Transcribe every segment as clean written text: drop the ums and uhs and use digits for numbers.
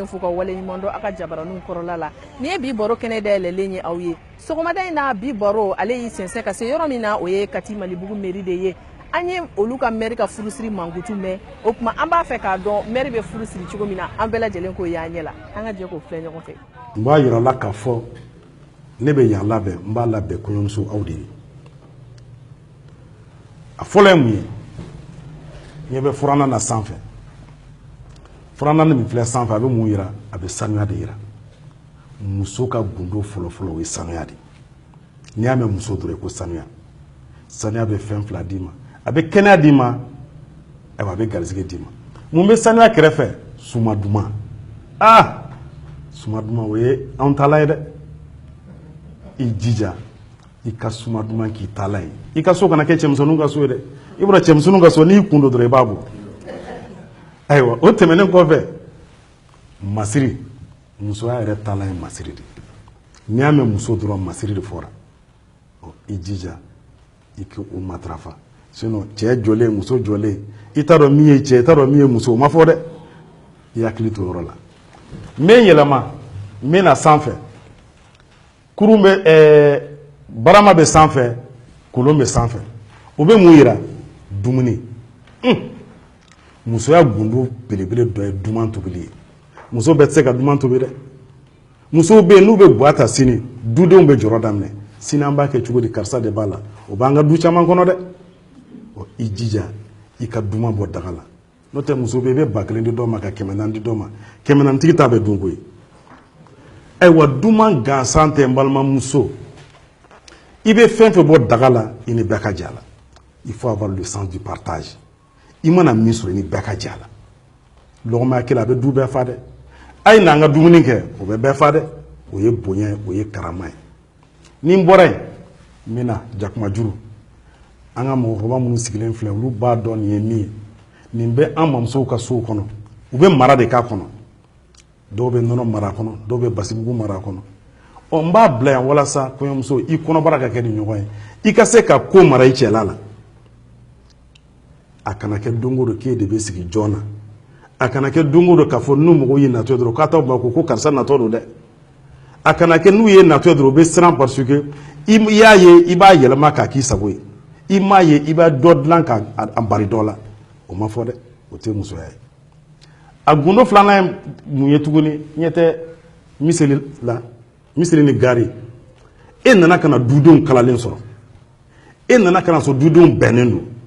Fuka wale ɲuman aka jabaranu kɔrɔla la ni ye bi baro kɛnɛ da yɛlɛlen ye aw ye sɔgɔmada in na bi baro ale y'i sɛnsɛn ka se yɔrɔ min na o ye Kati Malibugu mairie de ye an ye olu ka maire ka furusiri mankutu mɛn o kuma an b'a fɛ k'a dɔn maire bɛ furusiri cogo min na an bɛɛ lajɛlen ko y'an ɲɛ la an ka jɛ k'o filɛ ɲɔgɔn fɛ n b'a yira la k'a fɔ ne bɛ yan labɛn n b'a labɛn kɔɲɔmuso aw de ye a fɔlɔ ye mun ye ɲɛ bɛ furanna na sanfɛ furanna min filɛ sanfɛ a bɛ mun yira a bɛ sanuya de yira muso ka gundo fɔlɔfɔlɔ o ye sanuya de n'i y'a mɛn muso dɔrɔn ko sanuya sanuya bɛ fɛn fila d'i ma a bɛ kɛnɛya d'i ma ayiwa a bɛ garisɛgɛ d'i ma mun bɛ sanuya kɛrɛfɛ suma duman suma duman o ye anw taala ye dɛ i jija i ka suma duman k'i taala ye i ka so kana kɛ cɛmisɛnninw ka so ye dɛ i bɔra cɛmisɛnninw ka so n'i kun don dɔrɔn i b'a bɔ ayiwa o tɛmɛnen kɔfɛ masiri musoya yɛrɛ taala ye masiri de n'i y'a mɛn muso dɔrɔn masiri de fɔra i jija i k'o matarafa sinon cɛ jɔlen muso jɔlen i t'a dɔn min ye cɛ i t'a dɔn min ye muso o ma fɔ dɛ i hakili to yɔrɔ la n bɛ yɛlɛma n bɛ na sanfɛ kurun bɛ barama bɛ sanfɛ kolon bɛ sanfɛ o bɛ mun yira dumuni musoya gundo belebele dɔ ye duman tobili ye muso bɛɛ tɛ se ka duman tobi dɛ musow bɛ yen n'u bɛ buwa ta sini dudenw bɛ jɔrɔ daminɛ sini an b'a kɛ cogo di karisa de b'a la o b'an ka du caman kɔnɔ dɛ i jija i ka duman bɔ daga la n'o tɛ muso bɛ yen i bɛ 1000 di dɔw ma ka 400 di dɔw ma 400 tigi ta bɛ dun koyi ayiwa duman gansan tɛ n balimamuso i bɛ fɛn fɛn bɔ daga la i ni bɛɛ ka jɛ a la il faut avoir le sens du partage i mana min sɔrɔ i ni bɛɛ ka jɛ a la lɔgɔmaya kelen a bɛ du bɛɛ fa dɛ a ye n'an ka dumuni kɛ o bɛ bɛɛ fa dɛ o ye bonya ye o ye karama ye ni n bɔra yen n bɛ na jakumajuru an ka mɔgɔkɔrɔba minnu sigilen filɛ olu b'a dɔn nin ye min ye nin bɛ an mamusow ka sow kɔnɔ u bɛ mara de k'a kɔnɔ dɔw bɛ nɔnɔ mara a kɔnɔ dɔw bɛ basibugu mara a kɔnɔ n b'a bila yan walasa kɔɲɔmuso i kɔnɔbara ka kɛ ni ɲɔgɔn ye i ka se ka ko mara i cɛla la a kana kɛ don o don k'e de bɛ sigi jɔn na a kana kɛ don o don k'a fɔ n'u mɔgɔw ye natɔ dɔrɔn k'a t'aw ma ko karisa natɔ don dɛ a kana kɛ n'u ye natɔ dɔrɔn u bɛ siran parce que i y'a ye i b'a yɛlɛma k'a k'i sago ye i m'a ye i b'a dɔ dilan k'a bari dɔ la o ma fɔ dɛ o tɛ musoya ye a gundo filanan ye mun ye tuguni ɲɛ tɛ miseli la miseli ni gari e nana ka na dudenw kalalen sɔrɔ e nana ka na sɔrɔ dudenw bɛnnen don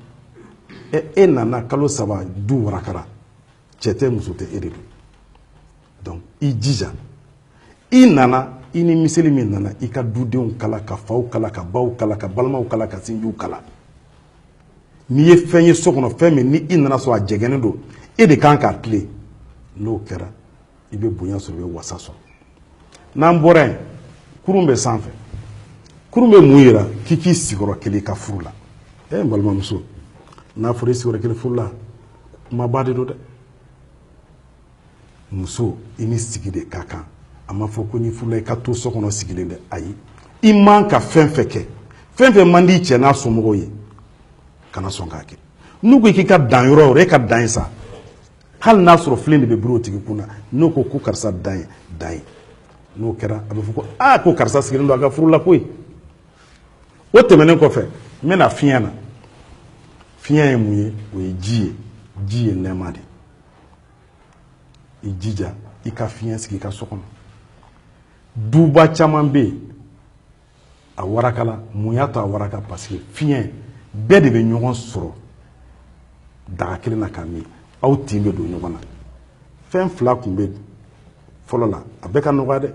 e nana kalo 3 du warakara cɛ tɛ muso tɛ e de don donc i jija i nana i ni miseli min nana i ka dudenw kala ka faw kala ka baw kala ka balimaw kala ka sinjiw kala n'i ye fɛn ye so kɔnɔ fɛn min ni i nana sɔrɔ a jɛgɛnnen don e de kan k'a tilen n'o kɛra i bɛ bonya sɔrɔ i bɛ wasa sɔrɔ n'an bɔra yen kurun bɛ sanfɛ kurun bɛ mun yira k'i k'i sigiyɔrɔ kelen i ka furu la n balimamuso n'a fɔra i sigiyɔrɔ kelen furu la kumaba de don dɛ muso i ni sigi de ka kan a ma fɔ ko ni furula i ka to so kɔnɔ sigilen dɛ ayi i man ka fɛn fɛn kɛ fɛn fɛn man di cɛ n'a somɔgɔw ye kana sɔn k'a kɛ n'u ko k'i ka dan yɔrɔ o yɔrɔ e ka dan ye sa hali n'a sɔrɔ filen de bɛ biri o tigi kun na n'o ko karisa dan ye dan ye n'o kɛra a bɛ fɔ ko ko karisa sigilen don a ka furu la koyi o tɛmɛnen kɔfɛ n bɛna fiɲɛ na fiɲɛ ye mun ye o ye ji ye nɛɛma de i jija i ka fiɲɛ sigi i ka so kɔnɔ duba caman bɛ yen a warakala mun y'a to a waraka parce que fiɲɛ bɛɛ de bɛ ɲɔgɔn sɔrɔ daga kelen na ka min aw tin bɛ don ɲɔgɔn na fɛn fila tun bɛ fɔlɔ la a bɛɛ ka nɔgɔya dɛ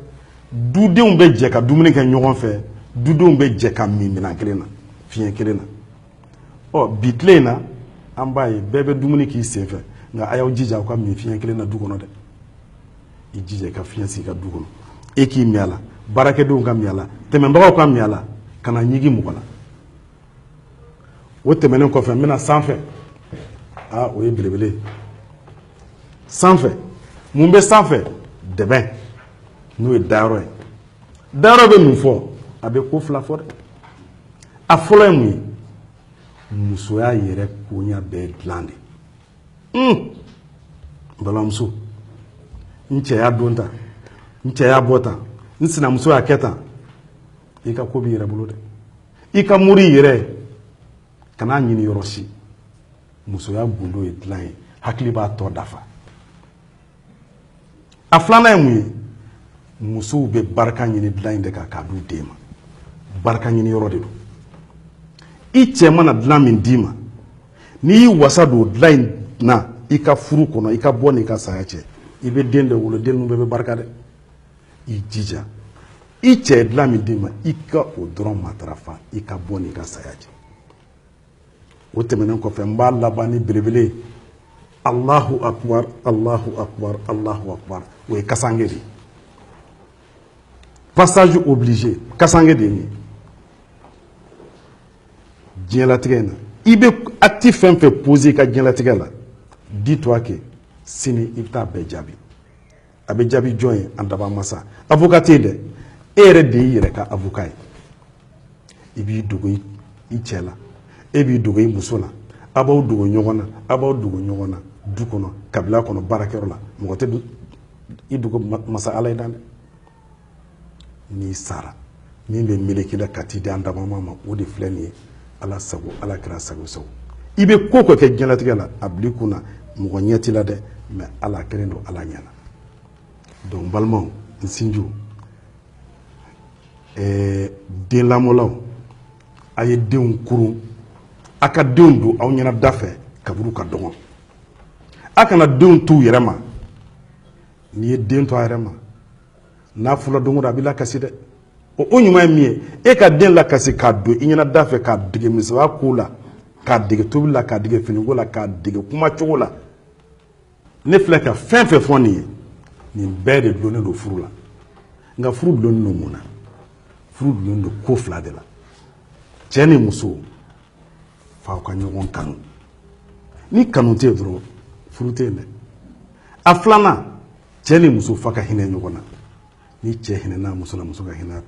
dudenw bɛ jɛ ka dumuni kɛ ɲɔgɔn fɛ dudenw bɛ jɛ ka min minɛn kelen na fiɲɛ kelen na bi tile in na an b'a ye bɛɛ bɛ dumuni k'i sen fɛ nka a y'aw jija aw ka min fiɲɛ kelen na du kɔnɔ dɛ i jija i ka fiɲɛ sigi i ka du kɔnɔ e k'i min a la baarakɛdenw ka min a la tɛmɛbagaw ka min a la ka na ɲigi mɔgɔ la o tɛmɛnen kɔfɛ n bɛna sanfɛ o ye belebele sanfɛ mun bɛ sanfɛ dɛbɛn n'o ye dayɔrɔ ye dayɔrɔ bɛ mun fɔ a bɛ ko fila fɔ dɛ a fɔlɔ ye mun ye musoya yɛrɛ koɲa bɛɛ dilan de balimamuso n cɛya don tan n cɛya bɔ tan n sinamuso y'a kɛ tan i ka ko b'i yɛrɛ bolo dɛ i ka muri yɛrɛ kan'a ɲini yɔrɔ si musoya gundo ye dilan ye hakili b'a tɔ dafa a filanan ye mun ye musow bɛ barika ɲini dilan in de kan k'a d'u den ma barika ɲini yɔrɔ de don i cɛ mana dilan min d'i ma n'i y'i wasa don dilan in na i ka furu kɔnɔ i ka bɔ n'i ka saya cɛ i bɛ den de wolo den ninnu bɛɛ bɛ barika dɛ i jija i cɛ ye dilan min d'i ma i ka o dɔrɔn matarafa i ka bɔ n'i ka saya cɛ o tɛmɛnen kɔfɛ n b'a laban ni belebele ye Allahu akbar Allahu akbar Allahu akbar o ye kasange de ye passage obligé kasange de ye nin ye diɲɛlatigɛ in na i bɛ acte fɛn o fɛn poser i ka diɲɛlatigɛ la dis-toi que sini i bɛ taa bɛɛ jaabi a bɛ jaabi jɔn ye an daba masa avocat tɛ yen dɛ e yɛrɛ de y'i yɛrɛ ka avocat ye i b'i dogo i cɛ la e b'i dogo i muso la a b'aw dogo ɲɔgɔn na a b'aw dogo ɲɔgɔn na du kɔnɔ kabila kɔnɔ baarakɛyɔrɔ la mɔgɔ tɛ i dogo masa ala ye dan dɛ n'i sara min bɛ meleke la ka t'i di an daba ma o de filɛ nin ye ala sago ala kɛra sago sago i bɛ ko kɛ diɲɛlatigɛ la a bil'i kun na mɔgɔ ɲɛ t'i la dɛ mais ala kɛlen don ala ɲɛna donc n balimaw n sinjiw den lamɔlaw a ye denw kurun a ka denw don aw ɲɛna da fɛ kaburu ka dɔgɔ a kana denw t'u yɛrɛ ma n'i ye den to a yɛrɛ ma n'a fɔra don o don a b'i lakasi dɛ o ɲuman ye min ye e ka den lakasi k'a don i ɲɛna da fɛ k'a dege misɛnya ko la k'a dege tobili la k'a dege finiko la k'a dege kumacogo la ne filɛ ka fɛn fɛn fɔ nin ye nin bɛɛ de donnen don furu la nka furu donnen don mun na furu donnen don ko fila de la cɛ ni muso f'aw ka ɲɔgɔn kanu ni kanu tɛ yen dɔrɔn furu tɛ yen dɛ a filanan cɛ ni muso f'a ka hinɛ ɲɔgɔn na ni cɛ hinɛna muso la muso ka hinɛ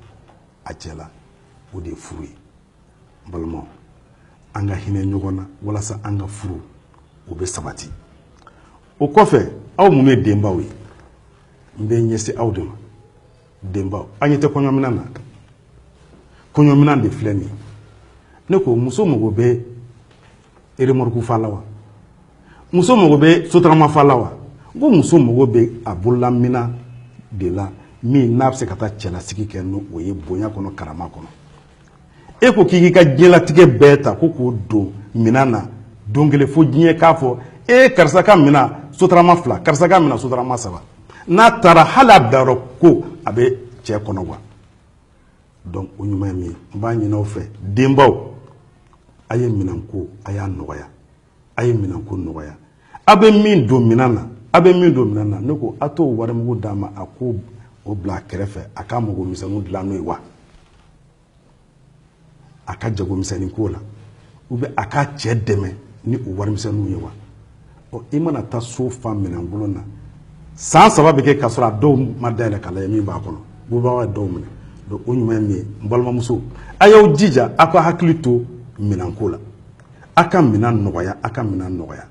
a cɛ la o de ye furu ye n balimaw an ka hinɛ ɲɔgɔn na walasa an ka furu o bɛ sabati o kɔfɛ aw minnu ye denbaw ye n bɛ ɲɛsin aw de ma denbaw an ɲɛ tɛ kɔɲɔminan na kɔɲɔminan de filɛ nin ye ne ko muso mago bɛ remorque fa la wa muso mago bɛ sotarama fa la wa n ko muso mago bɛ a bololamina de la min n'a bɛ se ka taa cɛlasigi kɛ n'o ye bonya kɔnɔ karama kɔnɔ e ko k'i ka diɲɛlatigɛ bɛɛ ta ko k'o don minan na don kelen fo diɲɛ k'a fɔ karisa ka minan sotarama 2 karisa ka minan sotarama 3 n'a taara hali a bilayɔrɔ ko a bɛ cɛ kɔnɔ wa donc o ɲuman ye min ye n b'a ɲini aw fɛ denbaw a ye minanko a y'a nɔgɔya a ye minanko nɔgɔya a bɛ min don minan na a bɛ min don minan na ne ko a t'o warimugu d'a ma a ko o bila a kɛrɛfɛ a ka mago misɛnninw dilan n'o ye wa a ka jago misɛnnin ko la ou bien a ka cɛ dɛmɛ ni o warimisɛnninw ye wa i mana taa so fa minɛnkolon na san 3 bɛ kɛ k'a sɔrɔ a dɔw ma dayɛlɛ k'a lajɛ min b'a kɔnɔ bubagaw ye dɔw minɛ donc o ɲuman ye min ye n balimamuso a y'aw jija a ka hakili to minanko la a ka minan nɔgɔya a ka minan nɔgɔya